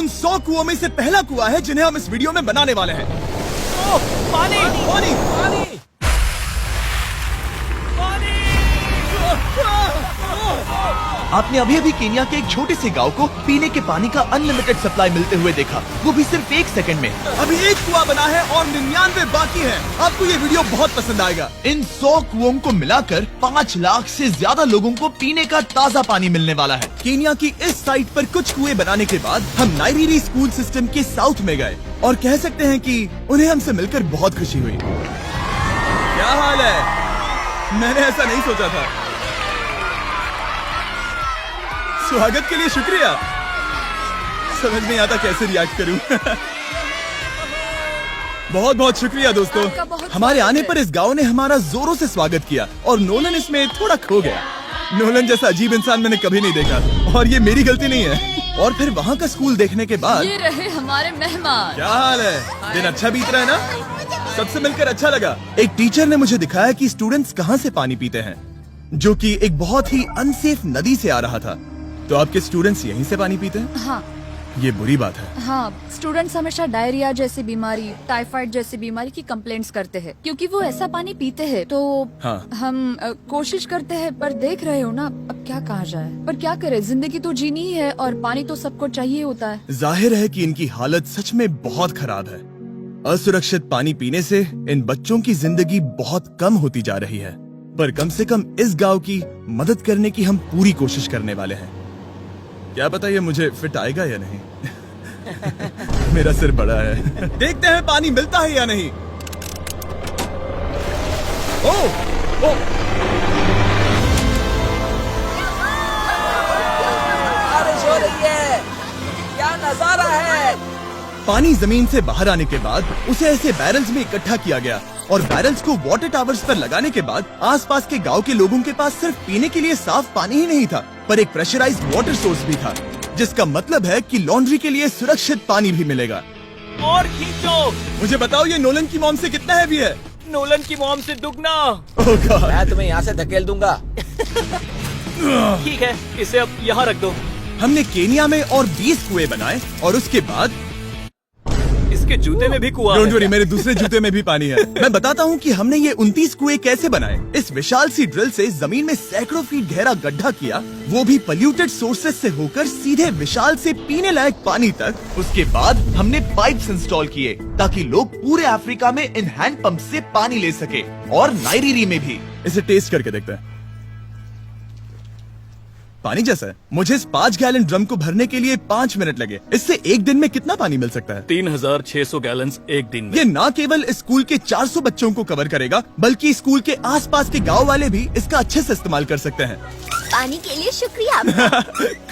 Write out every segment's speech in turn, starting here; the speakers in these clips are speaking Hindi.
उन 100 कुओं में से पहला कुआं है जिन्हें हम इस वीडियो में बनाने वाले हैं। पानी पानी पानी आपने अभी अभी केन्या के एक छोटे से गांव को पीने के पानी का अनलिमिटेड सप्लाई मिलते हुए देखा, वो भी सिर्फ 1 सेकंड में। अभी एक कुआं बना है और 99 बाकी हैं। आपको ये वीडियो बहुत पसंद आएगा। इन 100 कुओं को मिलाकर 5 लाख से ज्यादा लोगों को पीने का ताज़ा पानी मिलने वाला है। केन्या की इस साइट पर कुछ कुएं बनाने के बाद हम नाइरीरी स्कूल सिस्टम के साउथ में गए और कह सकते हैं कि उन्हें हमसे मिलकर बहुत खुशी हुई। क्या हाल है? मैंने ऐसा नहीं सोचा था। स्वागत के लिए शुक्रिया। समझ नहीं आता कैसे रिएक्ट करूं। बहुत बहुत शुक्रिया दोस्तों। हमारे आने पर इस गांव ने हमारा जोरों से स्वागत किया और नोलन इसमें थोड़ा खो गया। नोलन जैसा अजीब इंसान मैंने कभी नहीं देखा और ये मेरी गलती नहीं है। और फिर वहाँ का स्कूल देखने के बाद ये रहे हमारे मेहमान। क्या हाल है? दिन अच्छा बीत रहा है ना? सबसे मिलकर अच्छा लगा। एक टीचर ने मुझे दिखाया कि स्टूडेंट्स कहाँ से पानी पीते हैं, जो कि एक बहुत ही अनसेफ नदी से आ रहा था। तो आपके स्टूडेंट्स यहीं से पानी पीते हैं? हाँ ये बुरी बात है। हाँ, स्टूडेंट्स हमेशा डायरिया जैसी बीमारी, टाइफाइड जैसी बीमारी की कंप्लेंट्स करते हैं क्योंकि वो ऐसा पानी पीते हैं। तो हाँ। हम कोशिश करते हैं, पर देख रहे हो ना, अब क्या कहा जाए। पर क्या करे, जिंदगी तो जीनी ही है और पानी तो सबको चाहिए होता है। जाहिर है कि इनकी हालत सच में बहुत खराब है। असुरक्षित पानी पीने से इन बच्चों की जिंदगी बहुत कम होती जा रही है, पर कम से कम इस गांव की मदद करने की हम पूरी कोशिश करने वाले हैं। क्या पता ये मुझे फिट आएगा या नहीं। मेरा सिर बड़ा है। देखते हैं पानी मिलता है या नहीं। ओह, बारिश हो रही है, क्या नजारा है। पानी जमीन से बाहर आने के बाद उसे ऐसे बैरल्स में इकट्ठा किया गया और बैरल्स को वाटर टावर्स पर लगाने के बाद आसपास के गांव के लोगों के पास सिर्फ पीने के लिए साफ पानी ही नहीं था, पर एक प्रेशराइज्ड वाटर सोर्स भी था, जिसका मतलब है कि लॉन्ड्री के लिए सुरक्षित पानी भी मिलेगा। और खींचो। मुझे बताओ ये नोलन की मॉम से कितना हैवी है? नोलन की मॉम से दुगना। ओह गॉड। मैं तुम्हें यहाँ से धकेल दूंगा। ठीक है, इसे अब यहाँ रख दो। हमने केन्या में और 20 कुएं बनाए और उसके बाद इसके जूते में भी कुआं डोंट है। वरी, मेरे दूसरे जूते में भी पानी है। मैं बताता हूँ कि हमने ये 29 कुएं कैसे बनाए। इस विशाल सी ड्रिल से जमीन में सैकड़ों फीट गहरा गड्ढा किया, वो भी पॉल्यूटेड सोर्सेज से होकर सीधे विशाल से पीने लायक पानी तक। उसके बाद हमने पाइप्स इंस्टॉल किए ताकि लोग पूरे अफ्रीका में इन हैंड पंप से पानी ले सके, और नाइरीरी में भी। इसे टेस्ट करके देखते हैं। पानी जैसा है। मुझे इस 5 गैलन ड्रम को भरने के लिए 5 मिनट लगे। इससे एक दिन में कितना पानी मिल सकता है? 3600 गैलन्स एक दिन में। ये न केवल स्कूल के 400 बच्चों को कवर करेगा, बल्कि स्कूल के आसपास के गांव वाले भी इसका अच्छे से इस्तेमाल कर सकते हैं। पानी के लिए शुक्रिया आपका।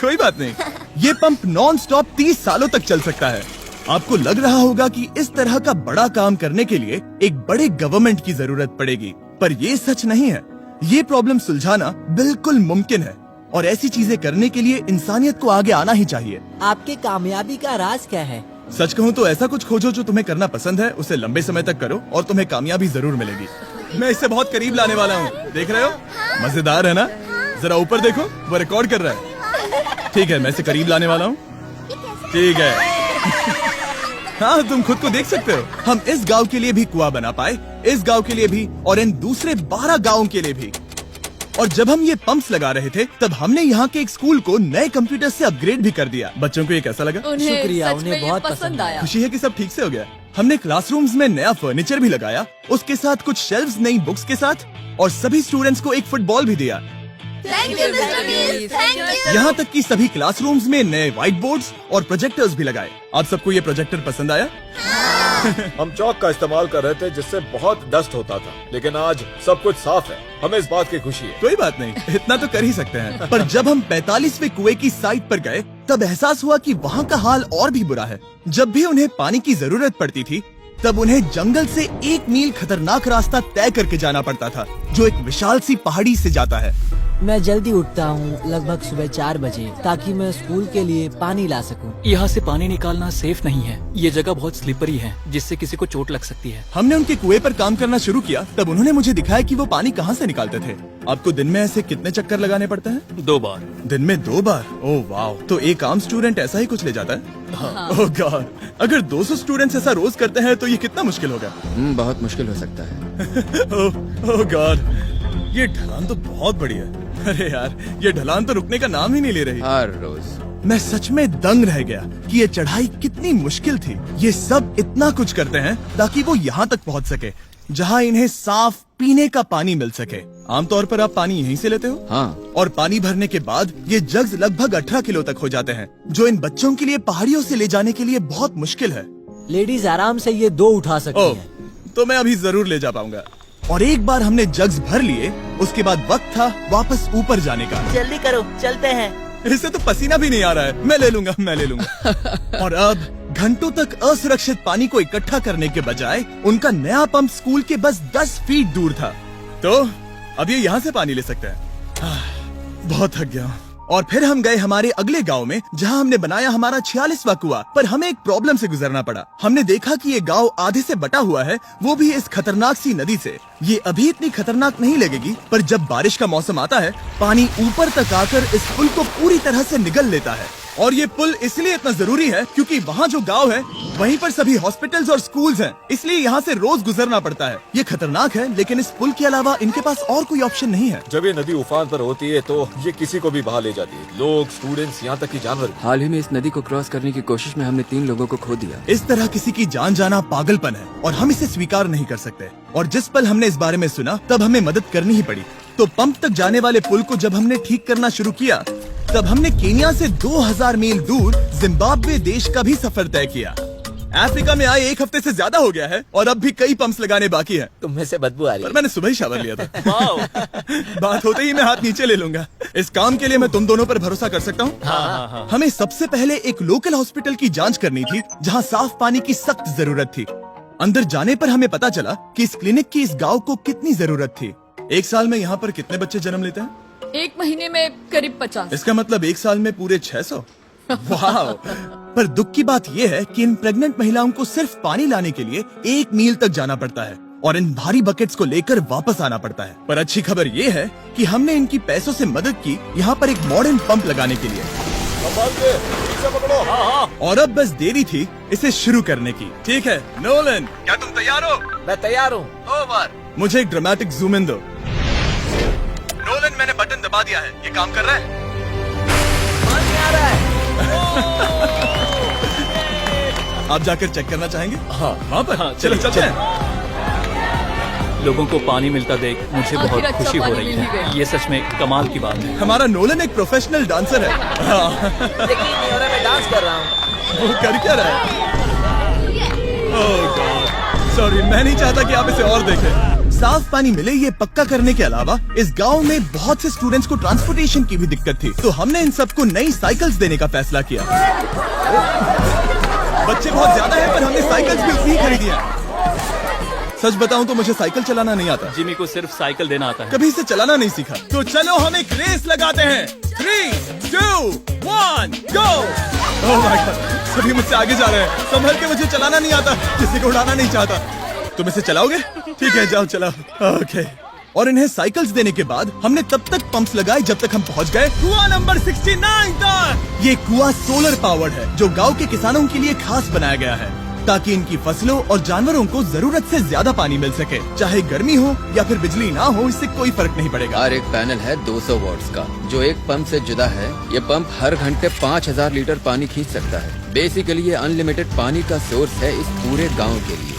कोई बात नहीं। ये पंप नॉन स्टॉप 30 सालों तक चल सकता है। आपको लग रहा होगा कि इस तरह का बड़ा काम करने के लिए एक बड़े गवर्नमेंट की जरूरत पड़ेगी, पर ये सच नहीं है। ये प्रॉब्लम सुलझाना बिल्कुल मुमकिन है और ऐसी चीजें करने के लिए इंसानियत को आगे आना ही चाहिए। आपकी कामयाबी का राज क्या है? सच कहूँ तो ऐसा कुछ खोजो जो तुम्हें करना पसंद है, उसे लंबे समय तक करो और तुम्हें कामयाबी जरूर मिलेगी। मैं इसे बहुत करीब लाने वाला हूँ, देख रहे हो? मजेदार है ना? जरा ऊपर देखो, वो रिकॉर्ड कर रहा है। ठीक है, मैं इसे करीब लाने वाला हूँ। ठीक है। हाँ, तुम खुद को देख सकते हो। हम इस गांव के लिए भी कुआं बना पाए, इस गांव के लिए भी और इन दूसरे 12 गांवों के लिए भी। और जब हम ये पंप्स लगा रहे थे, तब हमने यहाँ के एक स्कूल को नए कंप्यूटर से अपग्रेड भी कर दिया। बच्चों को ये कैसा लगा? उन्हें शुक्रिया, सच में उन्हें ये बहुत पसंद पसंद आया। खुशी है कि सब ठीक से हो गया। हमने क्लासरूम्स में नया फर्नीचर भी लगाया, उसके साथ कुछ शेल्व्स नई बुक्स के साथ, और सभी स्टूडेंट्स को एक फुटबॉल भी दिया। थैंक यू मिस्टर बीस, थैंक यू। यहाँ तक कि सभी क्लासरूम्स में नए व्हाइट बोर्ड्स और प्रोजेक्टर्स भी लगाए। आप सबको ये प्रोजेक्टर पसंद आया? हम चौक का इस्तेमाल कर रहे थे जिससे बहुत डस्ट होता था, लेकिन आज सब कुछ साफ है। हमें इस बात की खुशी है। कोई बात नहीं, इतना तो कर ही सकते हैं। पर जब हम 45वें कुएं की साइट पर गए, तब एहसास हुआ कि वहाँ का हाल और भी बुरा है। जब भी उन्हें पानी की जरूरत पड़ती थी, तब उन्हें जंगल से 1 मील खतरनाक रास्ता तय करके जाना पड़ता था, जो एक विशाल सी पहाड़ी से जाता है। मैं जल्दी उठता हूँ, लगभग सुबह 4 बजे, ताकि मैं स्कूल के लिए पानी ला सकूँ। यहाँ से पानी निकालना सेफ नहीं है। ये जगह बहुत स्लिपरी है, जिससे किसी को चोट लग सकती है। हमने उनके कुएं पर काम करना शुरू किया, तब उन्होंने मुझे दिखाया कि वो पानी कहाँ से निकालते थे। आपको दिन में ऐसे कितने चक्कर लगाने पड़ते हैं? 2 बार। दिन में 2 बार? ओह वाह, तो एक आम स्टूडेंट ऐसा ही कुछ ले जाता है? ओह गॉड, अगर 200 स्टूडेंट्स ऐसा रोज करते हैं तो ये कितना मुश्किल होगा? बहुत मुश्किल हो सकता है। ओह गॉड, ये ढलान तो बहुत बड़ी है। अरे यार, ये ढलान तो रुकने का नाम ही नहीं ले रही। हर रोज मैं सच में दंग रह गया कि ये चढ़ाई कितनी मुश्किल थी। ये सब इतना कुछ करते हैं ताकि वो यहाँ तक पहुँच सके, जहाँ इन्हें साफ पीने का पानी मिल सके। आमतौर पर आप पानी यहीं से लेते हो? हाँ। और पानी भरने के बाद ये जग्स लगभग 18 किलो तक हो जाते हैं, जो इन बच्चों के लिए पहाड़ियों से ले जाने के लिए बहुत मुश्किल है। लेडीज आराम से ये 2 उठा सकती ओह, हैं। तो मैं अभी जरूर ले जा पाऊंगा। और एक बार हमने जग्स भर लिए, उसके बाद वक्त था वापस ऊपर जाने का। जल्दी करो, चलते हैं। इससे तो पसीना भी नहीं आ रहा है। मैं ले लूंगा। और अब घंटों तक असुरक्षित पानी को इकट्ठा करने के बजाय उनका नया पंप स्कूल के बस 10 फीट दूर था, तो अब ये यहाँ से पानी ले सकते हैं। बहुत थक गया। और फिर हम गए हमारे अगले गांव में, जहां हमने बनाया हमारा 46वां कुआं। पर हमें एक प्रॉब्लम से गुजरना पड़ा। हमने देखा कि ये गांव आधे से बटा हुआ है, वो भी इस खतरनाक सी नदी से। ये अभी इतनी खतरनाक नहीं लगेगी, पर जब बारिश का मौसम आता है, पानी ऊपर तक आकर इस पुल को पूरी तरह से निगल लेता है। और ये पुल इसलिए इतना जरूरी है क्योंकि वहाँ जो गांव है, वहीं पर सभी हॉस्पिटल्स और स्कूल्स हैं, इसलिए यहाँ से रोज गुजरना पड़ता है। ये खतरनाक है, लेकिन इस पुल के अलावा इनके पास और कोई ऑप्शन नहीं है। जब ये नदी उफान पर होती है तो ये किसी को भी बहा ले जाती है, लोग, स्टूडेंट्स, यहाँ तक कि जानवर। हाल ही में इस नदी को क्रॉस करने की कोशिश में हमने 3 लोगों को खो दिया। इस तरह किसी की जान जाना पागलपन है और हम इसे स्वीकार नहीं कर सकते। और जिस पल हमने इस बारे में सुना, तब हमें मदद करनी ही पड़ी। तो पंप तक जाने वाले पुल को जब हमने ठीक करना शुरू किया, तब हमने केनिया से 2000 मील दूर जिम्बाब्वे देश का भी सफर तय किया। अफ्रीका में आए 1 हफ्ते से ज्यादा हो गया है और अब भी कई पंप्स लगाने बाकी हैं। तुम में से बदबू आ रही पर है। मैंने सुबह ही शावर लिया था। बात होते ही मैं हाथ नीचे ले लूंगा। इस काम के लिए मैं तुम दोनों पर भरोसा कर सकता हूँ? हमें सबसे पहले एक लोकल हॉस्पिटल की जांच करनी थी, जहाँ साफ पानी की सख्त जरूरत थी। अंदर जाने पर हमें पता चला कि इस क्लिनिक की इस गाँव को कितनी जरूरत थी। 1 साल में यहाँ पर कितने बच्चे जन्म लेते हैं? 1 महीने में करीब 50। इसका मतलब 1 साल में पूरे 600। वाह! पर दुख की बात यह है कि इन प्रेग्नेंट महिलाओं को सिर्फ पानी लाने के लिए 1 मील तक जाना पड़ता है और इन भारी बकेट्स को लेकर वापस आना पड़ता है। पर अच्छी खबर ये है कि हमने इनकी पैसों से मदद की यहाँ पर एक मॉडर्न पंप लगाने के लिए। और अब बस देरी थी इसे शुरू करने की। ठीक है नोलन, क्या तुम तैयार हो? मैं तैयार हूँ। ओवर। मुझे एक ड्रामेटिक जूम इन दो। नोलन, मैंने बटन दबा दिया है, ये काम कर रहा है? पानी आ रहा है। आप जाकर चेक करना चाहेंगे? हाँ। वहाँ पर? हाँ, चलो चलिए, चलते हैं। लोगों को पानी मिलता देख मुझे आखिर बहुत अच्छा खुशी हो पानी रही मिल ही है। गया। ये सच में कमाल की बात है। हमारा नोलन एक प्रोफेशनल डांसर है। हाँ। यकीन नहीं हो रहा, मैं डांस कर रहा हूँ। वो कर क्या रहा है? ओह गॉड, सॉरी, मैं नहीं चाहता कि आप इसे और देखें। साफ पानी मिले ये पक्का करने के अलावा इस गांव में बहुत से स्टूडेंट्स को ट्रांसपोर्टेशन की भी दिक्कत थी, तो हमने इन सबको नई साइकिल्स देने का फैसला किया। बच्चे बहुत ज्यादा हैं, पर हमने साइकिल्स भी उतनी ही खरीदी हैं। सच बताऊं तो मुझे साइकिल चलाना नहीं आता। जिमी को सिर्फ साइकिल देना आता है। कभी इसे चलाना नहीं सीखा। तो चलो हम एक रेस लगाते हैं। 3, 2, 1, गो! ओह माय गॉड, सभी मुझसे आगे जा रहे हैं। संभल के, मुझे चलाना नहीं आता, किसी को उड़ाना नहीं चाहता। तुम इसे चलाओगे? ठीक है, जाओ चलाओ। ओके। और इन्हें साइकिल्स देने के बाद हमने तब तक पंप्स लगाए जब तक हम पहुंच गए कुआं नंबर 69 तक। ये कुआं सोलर पावर्ड है, जो गांव के किसानों के लिए खास बनाया गया है, ताकि इनकी फसलों और जानवरों को जरूरत से ज्यादा पानी मिल सके। चाहे गर्मी हो या फिर बिजली ना हो, इससे कोई फर्क नहीं पड़ेगा। और एक पैनल है 200 वॉट्स का, जो एक पंप से जुदा है। ये पंप हर घंटे 5000 लीटर पानी खींच सकता है। बेसिकली ये अनलिमिटेड पानी का सोर्स है इस पूरे गाँव के लिए।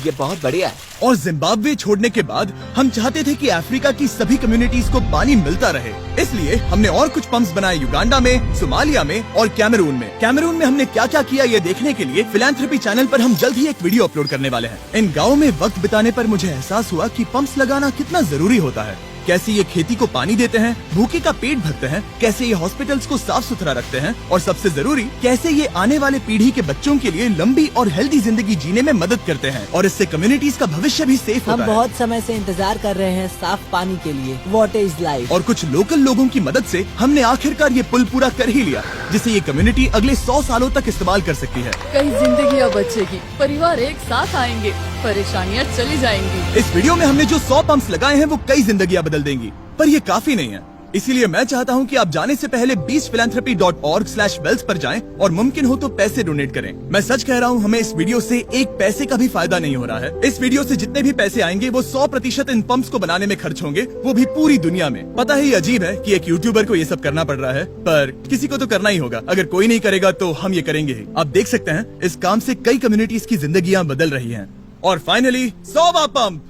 ये बहुत बढ़िया है। और जिम्बाब्वे छोड़ने के बाद हम चाहते थे कि अफ्रीका की सभी कम्युनिटीज को पानी मिलता रहे, इसलिए हमने और कुछ पंप्स बनाए युगांडा में, सोमालिया में और कैमरून में। कैमरून में हमने क्या क्या किया ये देखने के लिए फिलैंथ्रोपी चैनल पर हम जल्द ही एक वीडियो अपलोड करने वाले हैं। इन गाँव में वक्त बिताने पर मुझे एहसास हुआ कि पंप्स लगाना कितना जरूरी होता है। कैसे ये खेती को पानी देते हैं, भूखे का पेट भरते हैं, कैसे ये हॉस्पिटल्स को साफ सुथरा रखते हैं और सबसे जरूरी कैसे ये आने वाले पीढ़ी के बच्चों के लिए लंबी और हेल्दी जिंदगी जीने में मदद करते हैं और इससे कम्युनिटीज का भविष्य भी सेफ हम होता है। बहुत समय से इंतजार कर रहे हैं साफ पानी के लिए। Water is life. और कुछ लोकल लोगों की मदद से हमने आखिरकार ये पुल पूरा कर ही लिया, जिसे ये कम्युनिटी अगले 100 सालों तक इस्तेमाल कर सकती है। कई जिंदगियां बचेगी, परिवार एक साथ आएंगे, परेशानियां चली जाएंगी। इस वीडियो में हमने जो 100 पंप्स लगाए हैं वो कई जिंदगियां बदल देंगी, पर ये काफी नहीं है। इसीलिए मैं चाहता हूं कि आप जाने से पहले beachphilanthropy.org/wells पर जाएं और मुमकिन हो तो पैसे डोनेट करें। मैं सच कह रहा हूं, हमें इस वीडियो से एक पैसे का भी फायदा नहीं हो रहा है। इस वीडियो से जितने भी पैसे आएंगे वो 100% इन पंप्स को बनाने में खर्च होंगे, वो भी पूरी दुनिया में। पता है ये अजीब है कि एक यूट्यूबर को ये सब करना पड़ रहा है, पर किसी को तो करना ही होगा। अगर कोई नहीं करेगा तो हम ये करेंगे ही। आप देख सकते हैं इस काम से कई कम्युनिटीज की जिंदगियां बदल रही हैं। और फाइनली 100वां पंप।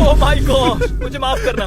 ओह माय गॉड, मुझे माफ करना।